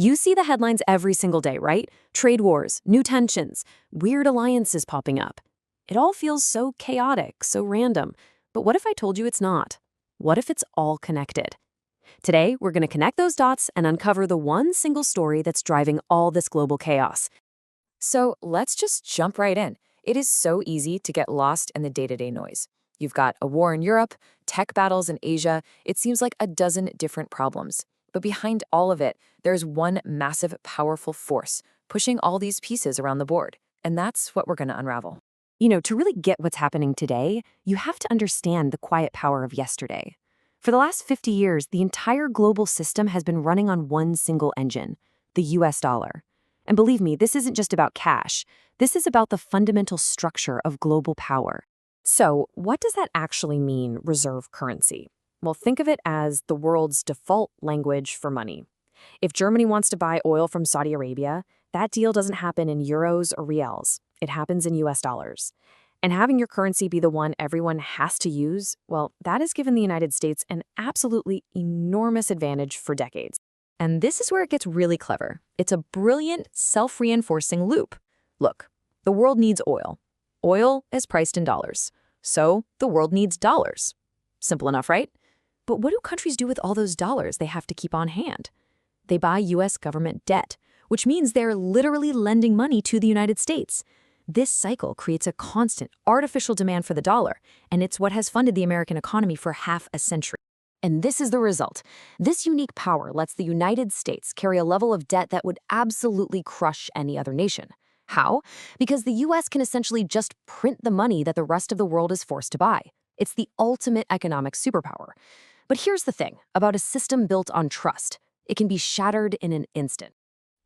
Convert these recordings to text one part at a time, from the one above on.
You see the headlines every single day, right? Trade wars, new tensions, weird alliances popping up. It all feels so chaotic, so random. But what if I told you it's not? What if it's all connected? Today, we're going to connect those dots and uncover the one single story that's driving all this global chaos. So let's just jump right in. It is so easy to get lost in the day-to-day noise. You've got a war in Europe, tech battles in Asia. It seems like a dozen different problems. But behind all of it, there's one massive, powerful force pushing all these pieces around the board. And that's what we're going to unravel. To really get what's happening today, you have to understand the quiet power of yesterday. For the last 50 years, the entire global system has been running on one single engine, the US dollar. And believe me, this isn't just about cash. This is about the fundamental structure of global power. So, what does that actually mean, reserve currency? Well, think of it as the world's default language for money. If Germany wants to buy oil from Saudi Arabia, that deal doesn't happen in euros or reals. It happens in US dollars. And having your currency be the one everyone has to use, well, that has given the United States an absolutely enormous advantage for decades. And this is where it gets really clever. It's a brilliant, self-reinforcing loop. Look, the world needs oil. Oil is priced in dollars. So the world needs dollars. Simple enough, right? But what do countries do with all those dollars they have to keep on hand? They buy US government debt, which means they're literally lending money to the United States. This cycle creates a constant, artificial demand for the dollar, and it's what has funded the American economy for half a century. And this is the result. This unique power lets the United States carry a level of debt that would absolutely crush any other nation. How? Because the US can essentially just print the money that the rest of the world is forced to buy. It's the ultimate economic superpower. But here's the thing about a system built on trust. It can be shattered in an instant.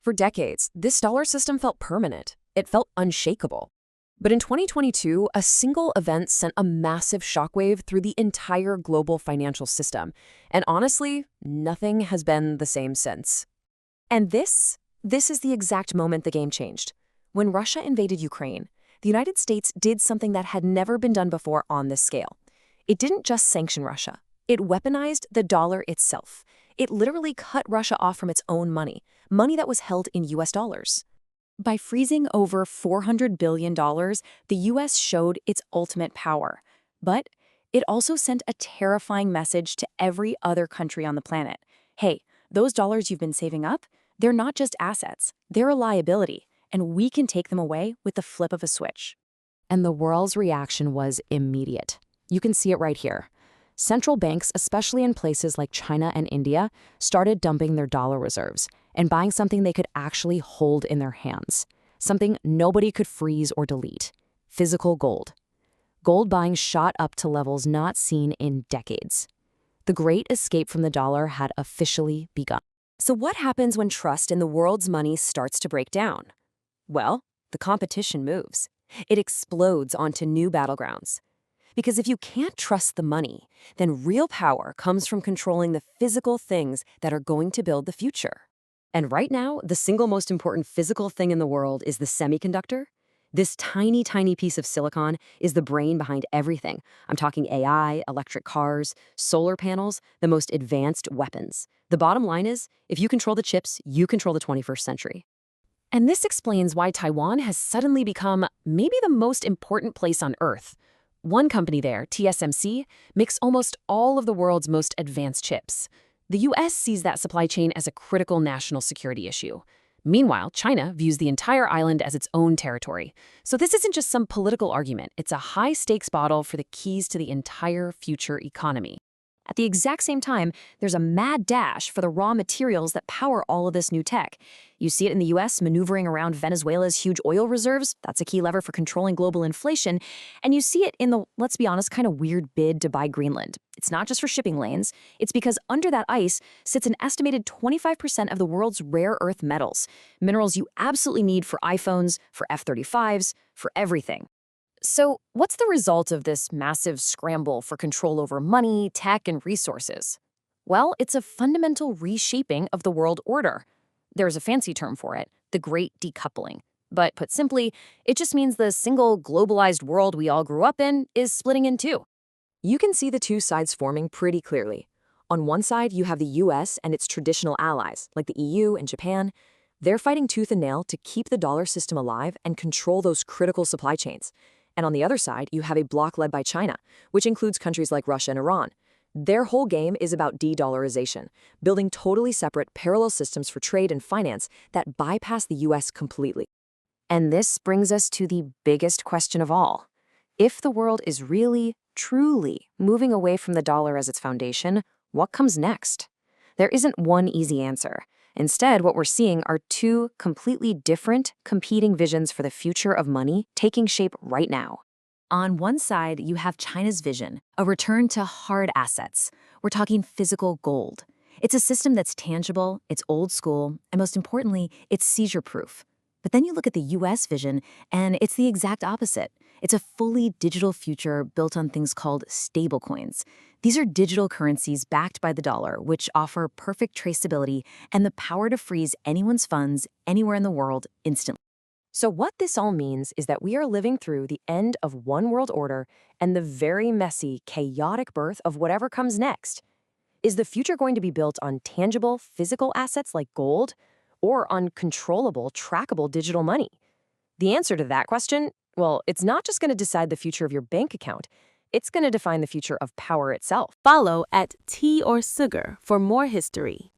For decades, this dollar system felt permanent. It felt unshakable. But in 2022, a single event sent a massive shockwave through the entire global financial system. And honestly, nothing has been the same since. And this is the exact moment the game changed. When Russia invaded Ukraine, the United States did something that had never been done before on this scale. It didn't just sanction Russia. It weaponized the dollar itself. It literally cut Russia off from its own money that was held in US dollars. By freezing over $400 billion, the US showed its ultimate power. But it also sent a terrifying message to every other country on the planet. Hey, those dollars you've been saving up, they're not just assets, they're a liability, and we can take them away with the flip of a switch. And the world's reaction was immediate. You can see it right here. Central banks, especially in places like China and India, started dumping their dollar reserves and buying something they could actually hold in their hands, something nobody could freeze or delete: physical gold. Gold buying shot up to levels not seen in decades. The great escape from the dollar had officially begun. So what happens when trust in the world's money starts to break down? Well, the competition moves. It explodes onto new battlegrounds. Because if you can't trust the money, then real power comes from controlling the physical things that are going to build the future. And right now, the single most important physical thing in the world is the semiconductor. This tiny, tiny piece of silicon is the brain behind everything. I'm talking AI, electric cars, solar panels, the most advanced weapons. The bottom line is, if you control the chips, you control the 21st century. And this explains why Taiwan has suddenly become maybe the most important place on Earth. One company there, TSMC, makes almost all of the world's most advanced chips. The US sees that supply chain as a critical national security issue. Meanwhile, China views the entire island as its own territory. So this isn't just some political argument. It's a high-stakes battle for the keys to the entire future economy. At the exact same time, there's a mad dash for the raw materials that power all of this new tech. You see it in the US maneuvering around Venezuela's huge oil reserves. That's a key lever for controlling global inflation. And you see it in the, let's be honest, kind of weird bid to buy Greenland. It's not just for shipping lanes. It's because under that ice sits an estimated 25% of the world's rare earth metals, minerals you absolutely need for iPhones, for F-35s, for everything. So what's the result of this massive scramble for control over money, tech, and resources? Well, it's a fundamental reshaping of the world order. There's a fancy term for it, the Great Decoupling. But put simply, it just means the single globalized world we all grew up in is splitting in two. You can see the two sides forming pretty clearly. On one side, you have the US and its traditional allies, like the EU and Japan. They're fighting tooth and nail to keep the dollar system alive and control those critical supply chains. And on the other side, you have a bloc led by China, which includes countries like Russia and Iran. Their whole game is about de-dollarization, building totally separate parallel systems for trade and finance that bypass the US completely. And this brings us to the biggest question of all. If the world is really, truly moving away from the dollar as its foundation, what comes next? There isn't one easy answer. Instead, what we're seeing are two completely different, competing visions for the future of money taking shape right now. On one side, you have China's vision, a return to hard assets. We're talking physical gold. It's a system that's tangible, it's old school, and most importantly, it's seizure-proof. But then you look at the US vision, and it's the exact opposite. It's a fully digital future built on things called stablecoins. These are digital currencies backed by the dollar, which offer perfect traceability and the power to freeze anyone's funds anywhere in the world instantly. So what this all means is that we are living through the end of one world order and the very messy, chaotic birth of whatever comes next. Is the future going to be built on tangible, physical assets like gold, or on controllable, trackable digital money? The answer to that question, well, it's not just going to decide the future of your bank account. It's going to define the future of power itself. Follow at Tea or Sugar for more history.